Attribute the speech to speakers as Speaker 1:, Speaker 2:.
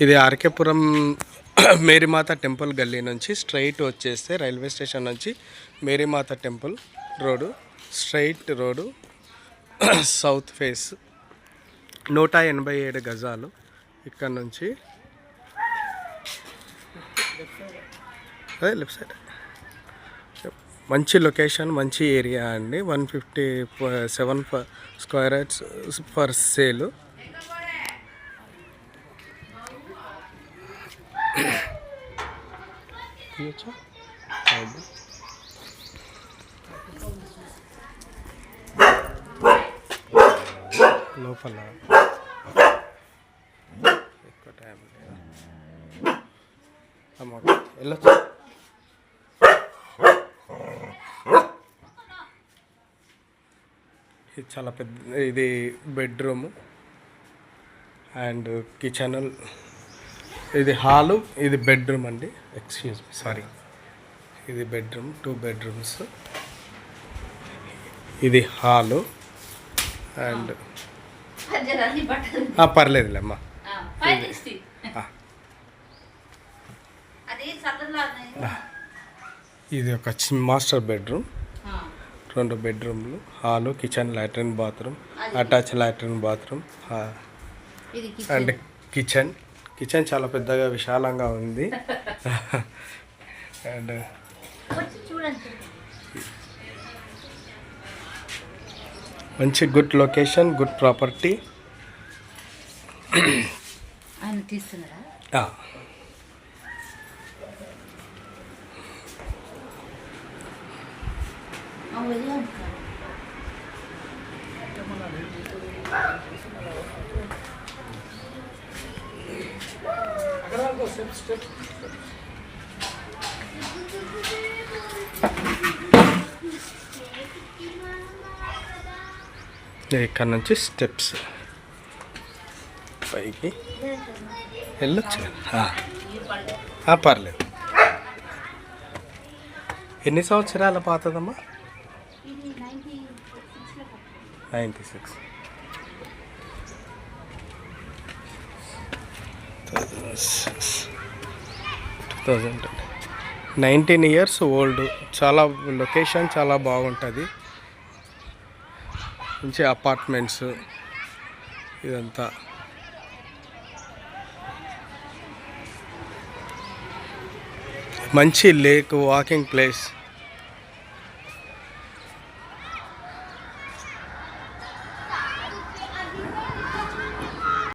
Speaker 1: ఇది ఆర్కేపురం మేరీమాత టెంపుల్ గల్లీ నుంచి స్ట్రైట్ వచ్చేస్తే రైల్వే స్టేషన్ నుంచి Mary Matha temple road straight road south face 187 గజాలు. ఇక్కడ నుంచి లెఫ్ట్ సైడ్ మంచి లొకేషన్, మంచి ఏరియా అండి. 157 స్క్వేర్ యార్డ్స్ ఫర్ సేల్. లోపల ఎక్కువ టైం వెళ్ళచ్చు. ఇది చాలా పెద్ద, ఇది బెడ్రూమ్ అండ్ కిచెన్. ఇది హాలు, ఇది బెడ్రూమ్ అండి. Excuse me, sorry. ఇది బెడ్రూమ్, 2 బెడ్రూమ్స్. ఇది హాలు అండ్ పర్లేదులేమ్మా. ఇది ఒక మాస్టర్ బెడ్రూమ్, 2 బెడ్రూమ్లు, hall, kitchen, latrine, bathroom, attach latrine, bathroom and kitchen. Kitchen చాలా పెద్దగా విశాలంగా ఉంది. అండ్ మంచి గుడ్ లొకేషన్, గుడ్ ప్రాపర్టీ. ఇక్కడ నుంచి స్టెప్స్ పైకి వెళ్ళొచ్చు. పర్లేదు. ఎన్ని సంవత్సరాల పాతదమ్మా? 96. 19 ఇయర్స్ ఓల్డ్. చాలా లొకేషన్ చాలా బాగుంటుంది. మంచి అపార్ట్మెంట్స్ ఇదంతా. మంచి లేక్, వాకింగ్ ప్లేస్.